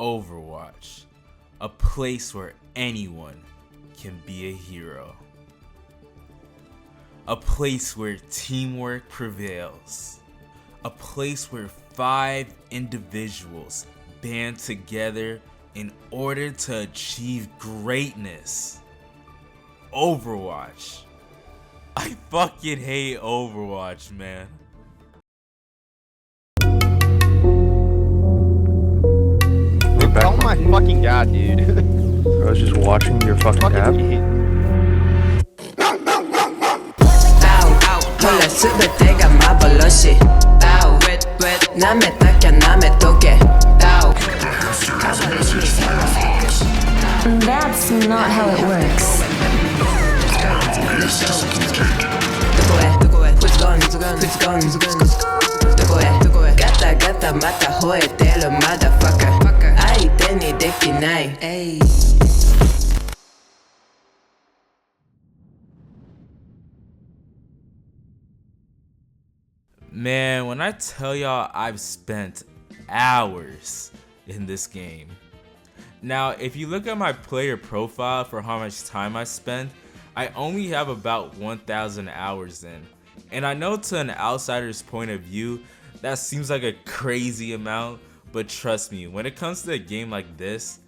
Overwatch, a place where anyone can be a hero. A place where teamwork prevails. A place where 5 individuals band together in order to achieve greatness. Overwatch. I fucking hate Overwatch, man. Oh my fucking god, dude. I was just watching your fucking app. 홀라 수배대가 마블러시 아우 남의 딱야 남의 도게 아우 That's not how it works. 누구해 누구해 가다 맞다 호에텔로 motherfucker 아이 때니 데키 나이 에이 Man, when I tell y'all I've spent hours in this game. Now, if you look at my player profile for how much time I spent, I only have about 1,000 hours in. And I know to an outsider's point of view, that seems like a crazy amount, but trust me, when it comes to a game like this,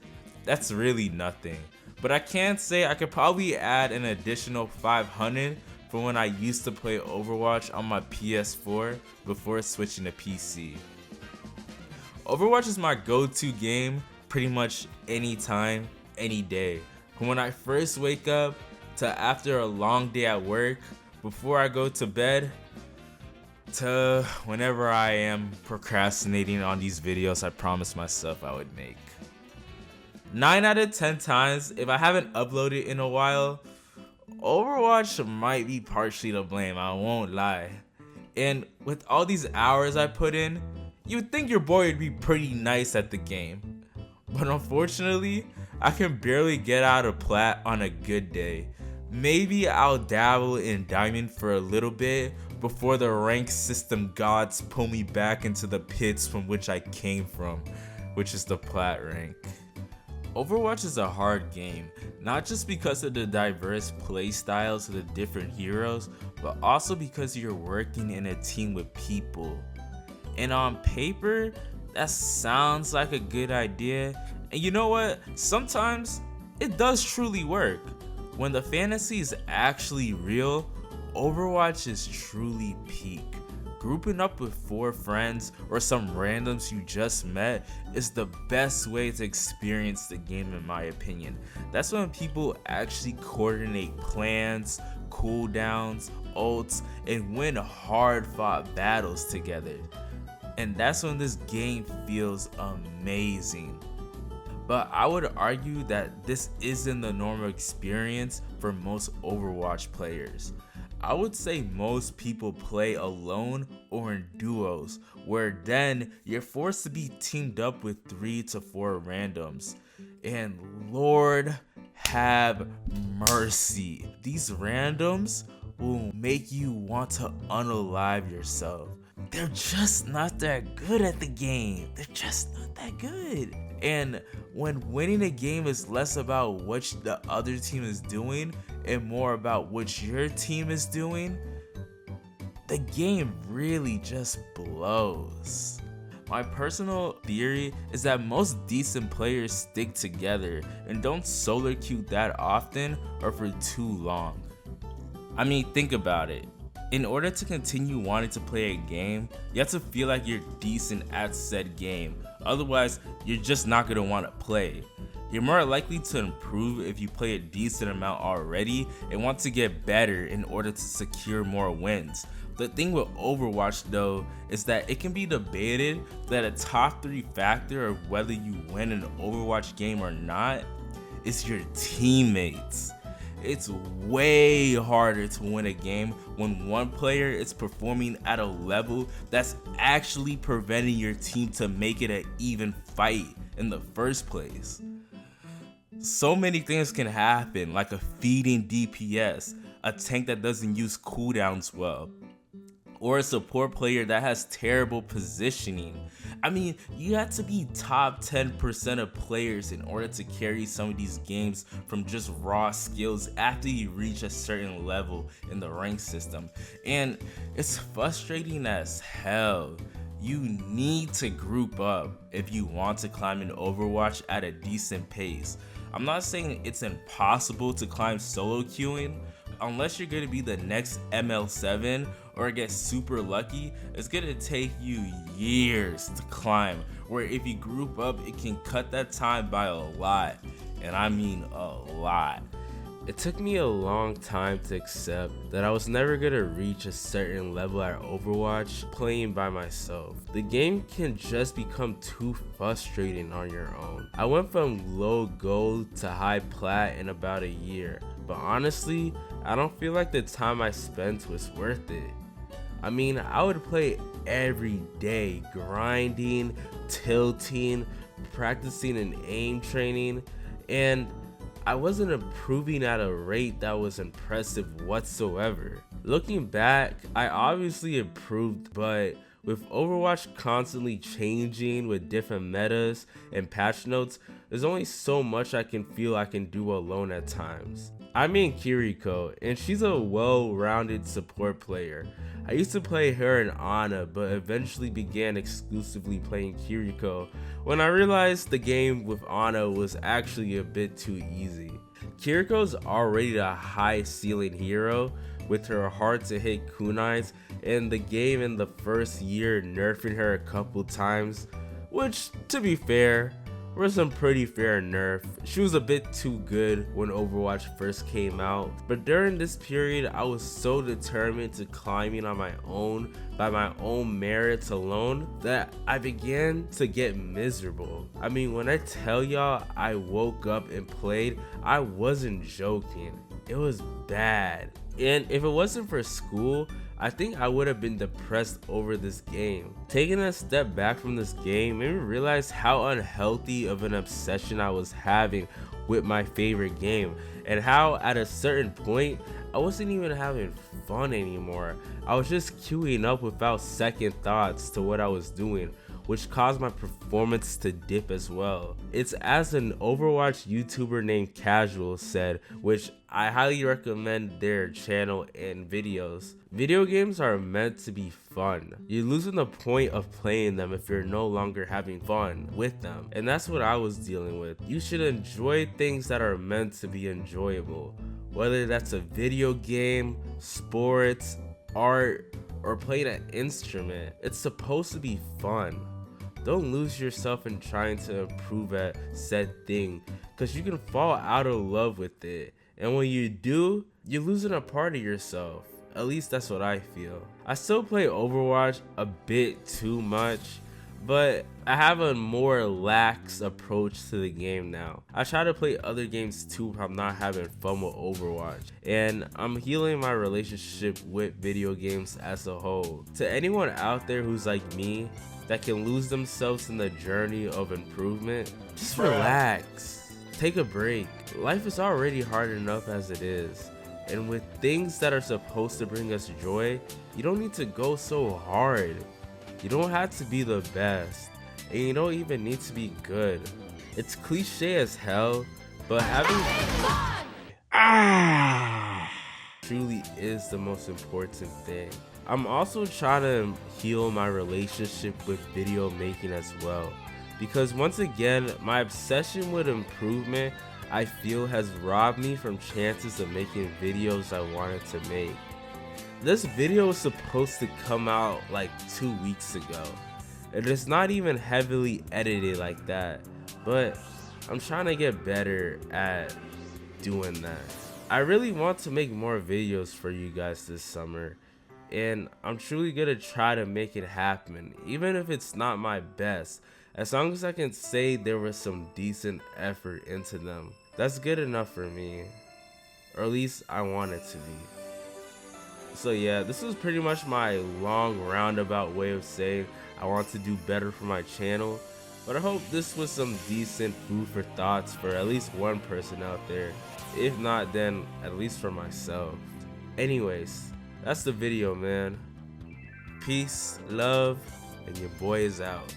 that's really nothing. But I can say I could probably add an additional 500 from when I used to play Overwatch on my PS4 before switching to PC. Overwatch is my go-to game pretty much anytime, any day. From when I first wake up to after a long day at work, before I go to bed, to whenever I am procrastinating on these videos I promised myself I would make. 9 out of 10 times, if I haven't uploaded in a while, Overwatch might be partially to blame, I won't lie. And with all these hours I put in, you'd think your boy would be pretty nice at the game. But unfortunately, I can barely get out of Plat on a good day. Maybe I'll dabble in Diamond for a little bit before the rank system gods pull me back into the pits from which I came from, which is the Plat rank. Overwatch is a hard game, not just because of the diverse playstyles of the different heroes, but also because you're working in a team with people. And on paper, that sounds like a good idea, and you know what? Sometimes it does truly work. When the fantasy is actually real, Overwatch is truly peak. Grouping up with 4 friends or some randoms you just met is the best way to experience the game in my opinion. That's when people actually coordinate plans, cooldowns, ults, and win hard fought battles together. And that's when this game feels amazing. But I would argue that this isn't the normal experience for most Overwatch players. I would say most people play alone or in duos, where then you're forced to be teamed up with 3 to 4 randoms. And Lord have mercy, these randoms will make you want to unalive yourself. They're just not that good at the game. They're just not that good. And when winning a game is less about what the other team is doing and more about what your team is doing, the game really just blows. My personal theory is that most decent players stick together and don't solo queue that often or for too long. I mean, think about it. In order to continue wanting to play a game, you have to feel like you're decent at said game. Otherwise, you're just not going to want to play. You're more likely to improve if you play a decent amount already and want to get better in order to secure more wins. The thing with Overwatch though is that it can be debated that a top 3 factor of whether you win an Overwatch game or not is your teammates. It's way harder to win a game when one player is performing at a level that's actually preventing your team to make it an even fight in the first place. So many things can happen, like a feeding DPS, a tank that doesn't use cooldowns well, or a support player that has terrible positioning. I mean, you have to be top 10% of players in order to carry some of these games from just raw skills after you reach a certain level in the rank system. And it's frustrating as hell. You need to group up if you want to climb in Overwatch at a decent pace. I'm not saying it's impossible to climb solo queuing. Unless you're going to be the next ML7 or get super lucky, it's going to take you years to climb, where if you group up, it can cut that time by a lot, and I mean a lot. It took me a long time to accept that I was never going to reach a certain level at Overwatch playing by myself. The game can just become too frustrating on your own. I went from low gold to high plat in about a year, but honestly, I don't feel like the time I spent was worth it. I mean, I would play every day, grinding, tilting, practicing and aim training, and I wasn't improving at a rate that was impressive whatsoever. Looking back, I obviously improved, but with Overwatch constantly changing with different metas and patch notes, there's only so much I can feel I can do alone at times. I mean Kiriko, and she's a well-rounded support player. I used to play her and Ana, but eventually began exclusively playing Kiriko when I realized the game with Ana was actually a bit too easy. Kiriko's already a high ceiling hero with her hard to hit kunais, and the game in the first year nerfing her a couple times, which to be fair, were some pretty fair nerf. She was a bit too good when Overwatch first came out, but during this period I was so determined to climbing on my own by my own merits alone that I began to get miserable. I mean, when I tell y'all I woke up and played, I wasn't joking. It was bad. And if it wasn't for school, I think I would have been depressed over this game. Taking a step back from this game made me realize how unhealthy of an obsession I was having with my favorite game, and how at a certain point I wasn't even having fun anymore. I was just queuing up without second thoughts to what I was doing, which caused my performance to dip as well. It's as an Overwatch YouTuber named Casual said, which I highly recommend their channel and videos. Video games are meant to be fun. You're losing the point of playing them if you're no longer having fun with them. And that's what I was dealing with. You should enjoy things that are meant to be enjoyable. Whether that's a video game, sports, art, or playing an instrument, it's supposed to be fun. Don't lose yourself in trying to improve at said thing, because you can fall out of love with it, and when you do, you're losing a part of yourself. At least that's what I feel. I still play Overwatch a bit too much, but I have a more lax approach to the game now. I try to play other games too if I'm not having fun with Overwatch, and I'm healing my relationship with video games as a whole. To anyone out there who's like me, that can lose themselves in the journey of improvement, just relax, take a break. Life is already hard enough as it is, and with things that are supposed to bring us joy, you don't need to go so hard. You don't have to be the best, and you don't even need to be good. It's cliche as hell, but having truly is the most important thing. I'm also trying to heal my relationship with video making as well, because once again, my obsession with improvement I feel has robbed me from chances of making videos I wanted to make. This video was supposed to come out like 2 weeks ago, and it's not even heavily edited like that, but I'm trying to get better at doing that. I really want to make more videos for you guys this summer, and I'm truly gonna try to make it happen, even if it's not my best. As long as I can say there was some decent effort into them, that's good enough for me, or at least I want it to be. So yeah, this was pretty much my long roundabout way of saying I want to do better for my channel, but I hope this was some decent food for thoughts for at least one person out there. If not, then at least for myself. Anyways, that's the video, man. Peace, love, and your boy is out.